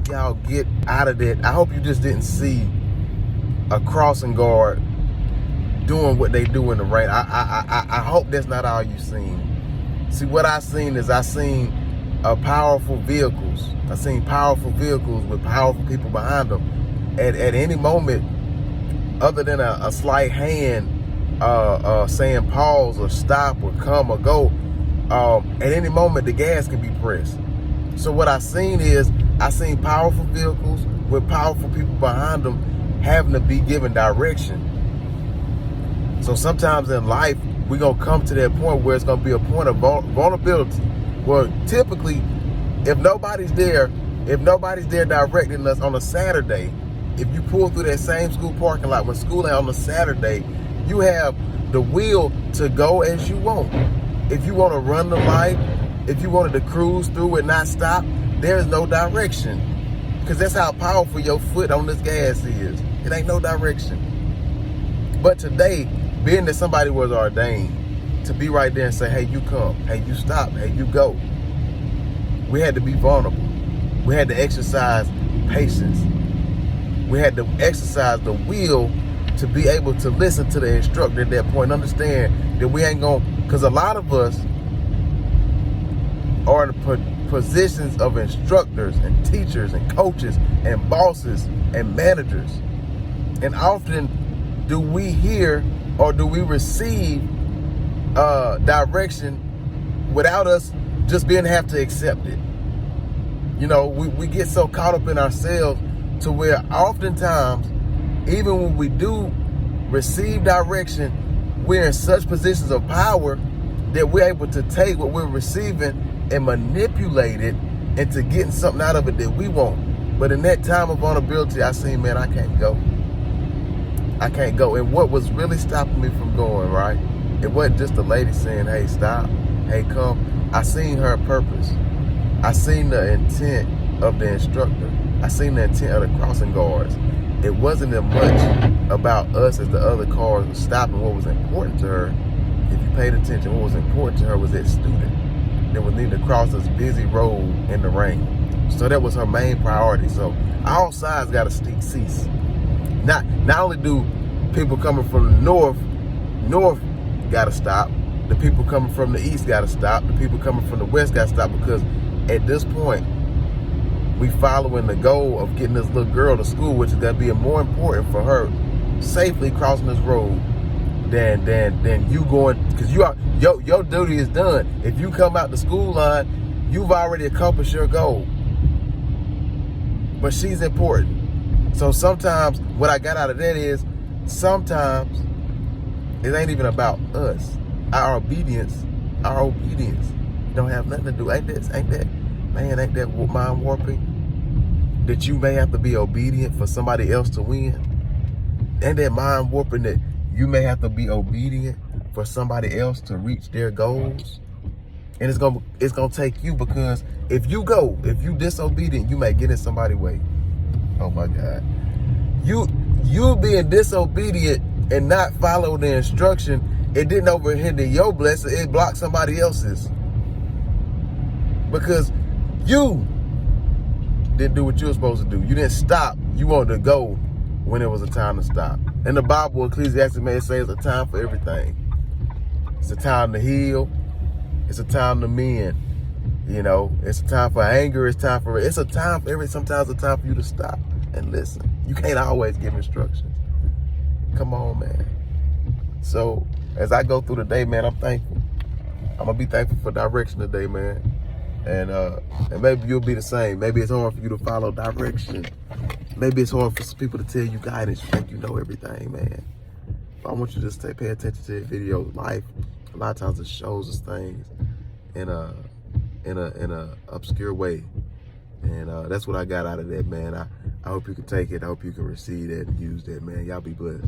y'all get out of that. I hope you just didn't see a crossing guard doing what they do in the rain. I hope that's not all you seen. See, what I seen is powerful vehicles. I seen powerful vehicles with powerful people behind them. At any moment, other than a slight hand saying pause or stop or come or go, at any moment the gas can be pressed. So what I seen powerful vehicles with powerful people behind them having to be given direction. So sometimes in life, we're going to come to that point where it's going to be a point of vulnerability. Where typically, if nobody's there directing us on a Saturday, if you pull through that same school parking lot when school ain't on a Saturday, you have the will to go as you want. If you want to run the light, if you wanted to cruise through and not stop, there's no direction. Because that's how powerful your foot on this gas is. It ain't no direction. But today, being that somebody was ordained to be right there and say, hey, you come, hey, you stop, hey, you go. We had to be vulnerable. We had to exercise patience. We had to exercise the will to be able to listen to the instructor at that point. Understand that we ain't going, because a lot of us are in positions of instructors and teachers and coaches and bosses and managers. And often do we hear or do we receive direction without us just being have to accept it. You know, we get so caught up in ourselves to where oftentimes, even when we do receive direction, we're in such positions of power that we're able to take what we're receiving and manipulate it into getting something out of it that we want. But in that time of vulnerability, I seen, man, I can't go. I can't go. And what was really stopping me from going, right? It wasn't just the lady saying, hey, stop, hey, come. I seen her purpose. I seen the intent of the instructor. I seen the intent of the crossing guards. It wasn't as much about us as the other cars were stopping. What was important to her, if you paid attention, what was important to her was that student that was needing to cross this busy road in the rain. So that was her main priority. So all sides got to cease. Not only do people coming from the north got to stop, the people coming from the east got to stop, the people coming from the west got to stop, because at this point, we following the goal of getting this little girl to school, which is going to be more important for her safely crossing this road than you going, because your duty is done. If you come out the school line, you've already accomplished your goal. But she's important. So sometimes what I got out of that is sometimes it ain't even about us. Our obedience don't have nothing to do. Ain't that mind warping? That you may have to be obedient for somebody else to win? Ain't that mind warping that you may have to be obedient for somebody else to reach their goals? And it's gonna take you, because if you disobedient, you may get in somebody's way. Oh my God. You being disobedient and not follow the instruction, it didn't overhinder your blessing, it blocked somebody else's. Because you didn't do what you were supposed to do. You didn't stop. You wanted to go when it was a time to stop. In the Bible, Ecclesiastes may say it's a time for everything. It's a time to heal. It's a time to mend. You know, it's a time for anger. It's a time for sometimes a time for you to stop and listen. You can't always give instructions. Come on, man. So as I go through the day, man, I'm thankful. I'm gonna be thankful for direction today, man. And maybe you'll be the same. Maybe it's hard for you to follow direction. Maybe it's hard for some people to tell you guidance. You think you know everything, man. But I want you to just pay attention to the video. Life, a lot of times it shows us things in a obscure way. And that's what I got out of that, man. I hope you can take it. I hope you can receive that and use that, man. Y'all be blessed.